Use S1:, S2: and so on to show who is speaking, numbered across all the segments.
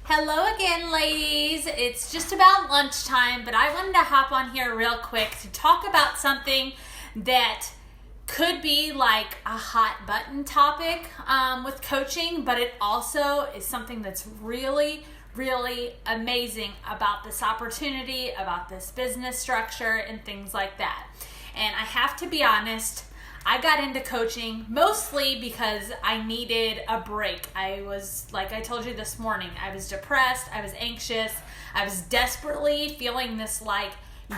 S1: Hello again, ladies. It's just about lunchtime, but I wanted to hop on here real quick to talk about something that could be like a hot button topic with coaching, but it also is something that's really amazing about this opportunity, about this business structure, and things like that. And I have to be honest, I got into coaching mostly because I needed a break. I was, like I told you this morning, I was depressed, I was anxious, I was desperately feeling this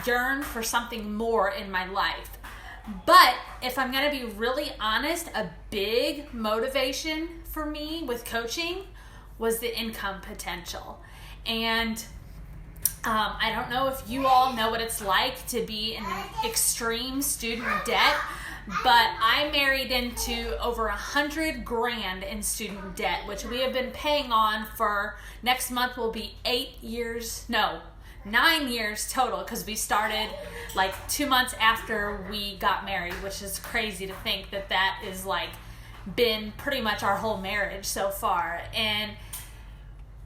S1: yearn for something more in my life. But if I'm going to be really honest, a big motivation for me with coaching was the income potential. And I don't know if you all know what it's like to be in extreme student debt, but I married into over $100,000 in student debt, which we have been paying on for next month will be 9 years total, because we started 2 months after we got married, which is crazy to think that is been pretty much our whole marriage so far. And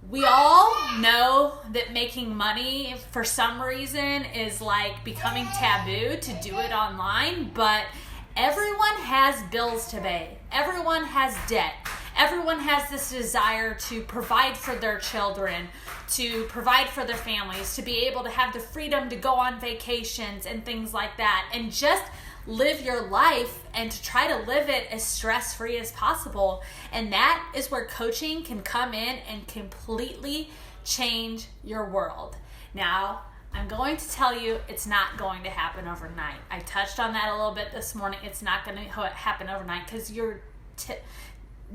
S1: we all know that making money for some reason is becoming taboo to do it online, but everyone has bills to pay. Everyone has debt. Everyone has this desire to provide for their children, to provide for their families, to be able to have the freedom to go on vacations and things like that, and just live your life and to try to live it as stress-free as possible. And that is where coaching can come in and completely change your world. Now, I'm going to tell you it's not going to happen overnight. I touched on that a little bit this morning. It's not going to happen overnight because you're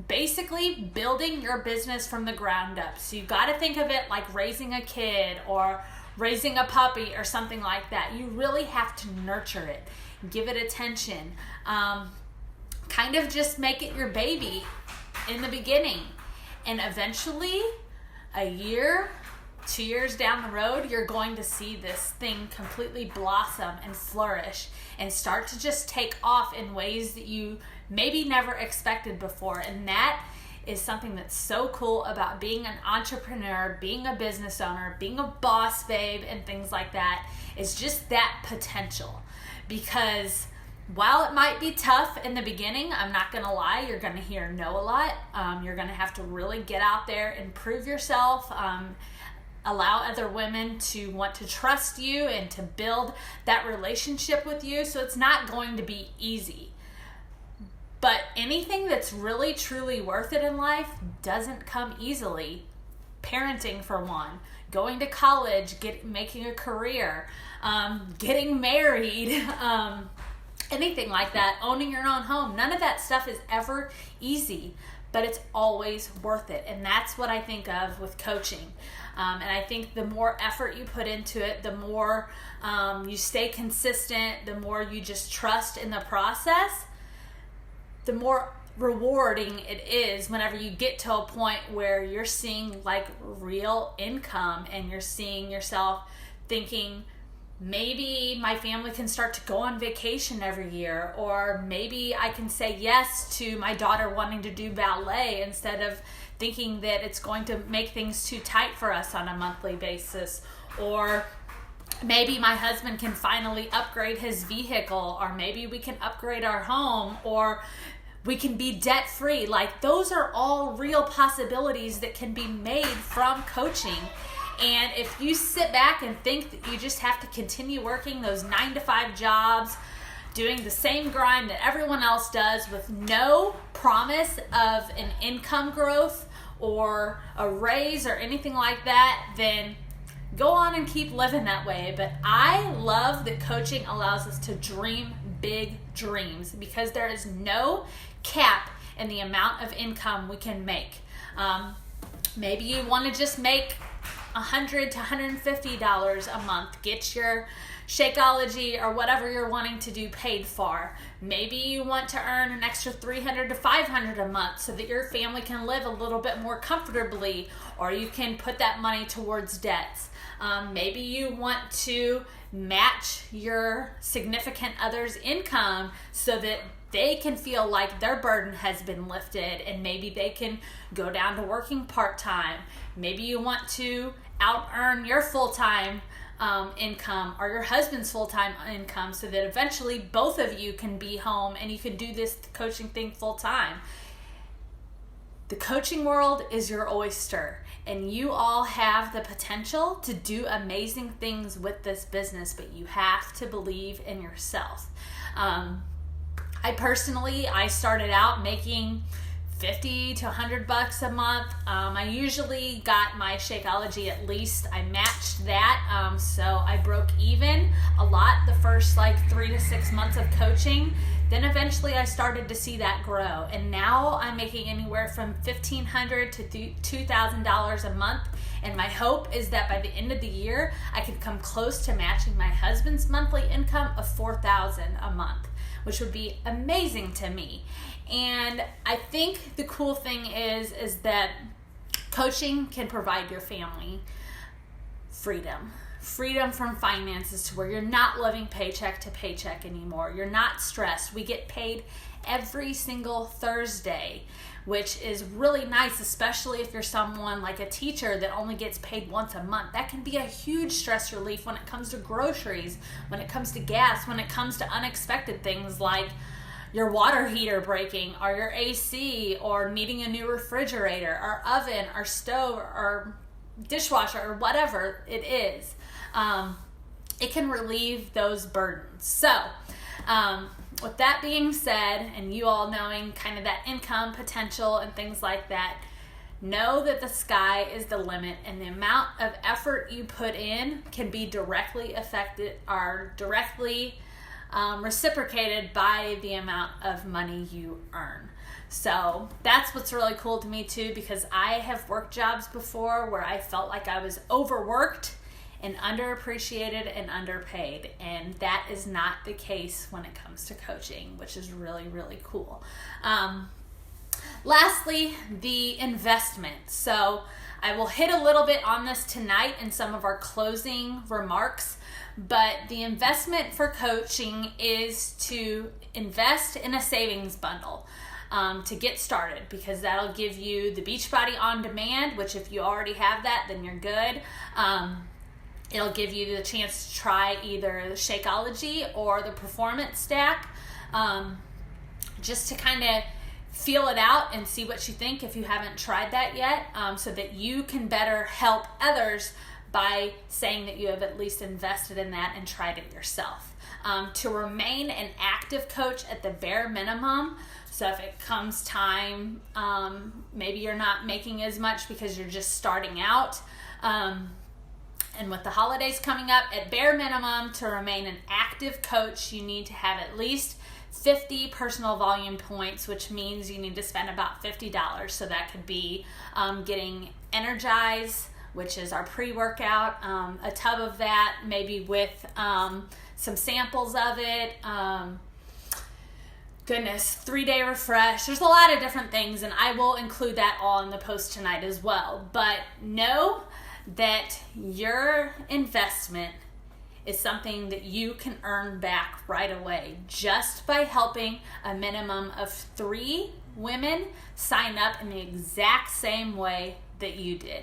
S1: basically building your business from the ground up. So you've got to think of it like raising a kid or raising a puppy or something like that. You really have to nurture it, give it attention, kind of just make it your baby in the beginning. And eventually, a year, 2 years down the road, you're going to see this thing completely blossom and flourish and start to just take off in ways that you maybe never expected before. And that is something that's so cool about being an entrepreneur, being a business owner, being a boss babe, and things like that, is just that potential. Because while it might be tough in the beginning, I'm not going to lie, you're going to hear no a lot. You're going to have to really get out there and prove yourself. Allow other women to want to trust you and to build that relationship with you. So it's not going to be easy. But anything that's really, truly worth it in life doesn't come easily. Parenting, for one, going to college, making a career, getting married, anything like that, owning your own home. None of that stuff is ever easy, but it's always worth it. And that's what I think of with coaching. And I think the more effort you put into it, the more you stay consistent, the more you just trust in the process, the more rewarding it is whenever you get to a point where you're seeing real income and you're seeing yourself thinking, maybe my family can start to go on vacation every year, or maybe I can say yes to my daughter wanting to do ballet instead of thinking that it's going to make things too tight for us on a monthly basis, or maybe my husband can finally upgrade his vehicle, or maybe we can upgrade our home, or we can be debt-free. Those are all real possibilities that can be made from coaching. And if you sit back and think that you just have to continue working those 9-to-5 jobs, doing the same grind that everyone else does with no promise of an income growth or a raise or anything like that, then go on and keep living that way. But I love that coaching allows us to dream big dreams, because there is no cap in the amount of income we can make. Maybe you want to just make $100 to $150 a month. Get your Shakeology or whatever you're wanting to do paid for. Maybe you want to earn an extra $300 to $500 a month so that your family can live a little bit more comfortably, or you can put that money towards debts. Maybe you want to match your significant other's income so that they can feel like their burden has been lifted, and maybe they can go down to working part-time. Maybe you want to out-earn your full-time income or your husband's full-time income, so that eventually both of you can be home and you can do this coaching thing full-time. The coaching world is your oyster, and you all have the potential to do amazing things with this business, but you have to believe in yourself. I started out making $50 to $100 a month. I usually got my Shakeology at least. I matched that, so I broke even a lot the first 3 to 6 months of coaching. Then eventually I started to see that grow, and now I'm making anywhere from $1,500 to $2,000 a month. And my hope is that by the end of the year, I can come close to matching my husband's monthly income of $4,000 a month, which would be amazing to me. And I think the cool thing is that coaching can provide your family freedom from finances, to where you're not living paycheck to paycheck anymore. You're not stressed. We get paid every single Thursday, which is really nice, especially if you're someone like a teacher that only gets paid once a month. That can be a huge stress relief when it comes to groceries, when it comes to gas, when it comes to unexpected things like your water heater breaking, or your AC, or needing a new refrigerator or oven or stove or dishwasher or whatever it is. It can relieve those burdens. So with that being said, and you all knowing kind of that income potential and things like that, know that the sky is the limit, and the amount of effort you put in can be directly affected or directly reciprocated by the amount of money you earn. So that's what's really cool to me too, because I have worked jobs before where I felt like I was overworked and underappreciated and underpaid, and that is not the case when it comes to coaching, which is really, really cool. Lastly, the investment. So I will hit a little bit on this tonight in some of our closing remarks, but the investment for coaching is to invest in a savings bundle to get started, because that'll give you the Beachbody On Demand, which if you already have that, then you're good. It'll give you the chance to try either the Shakeology or the Performance Stack, just to kind of feel it out and see what you think if you haven't tried that yet, so that you can better help others by saying that you have at least invested in that and tried it yourself. To remain an active coach at the bare minimum, so if it comes time, maybe you're not making as much because you're just starting out, and with the holidays coming up, at bare minimum, to remain an active coach, you need to have at least 50 personal volume points, which means you need to spend about $50. So that could be getting Energize, which is our pre-workout, a tub of that, maybe with some samples of it. 3-day refresh. There's a lot of different things, and I will include that all in the post tonight as well. But know that your investment is something that you can earn back right away just by helping a minimum of 3 women sign up in the exact same way that you did.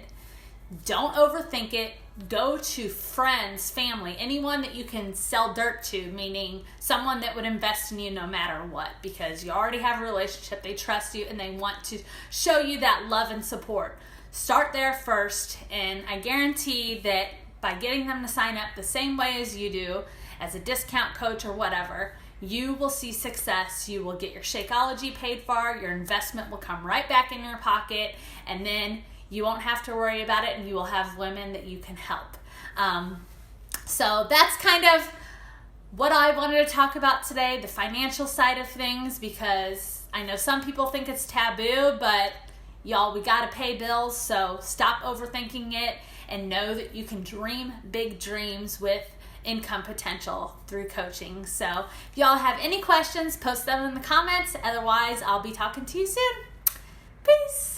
S1: Don't overthink it. Go to friends, family, anyone that you can sell dirt to, meaning someone that would invest in you no matter what, because you already have a relationship, they trust you, and they want to show you that love and support. Start there first, and I guarantee that by getting them to sign up the same way as you do, as a discount coach or whatever, you will see success. You will get your Shakeology paid for, your investment will come right back in your pocket, and then you won't have to worry about it, and you will have women that you can help. So that's kind of what I wanted to talk about today, the financial side of things, because I know some people think it's taboo, but y'all, we gotta pay bills, so stop overthinking it and know that you can dream big dreams with income potential through coaching. So if y'all have any questions, post them in the comments. Otherwise, I'll be talking to you soon. Peace.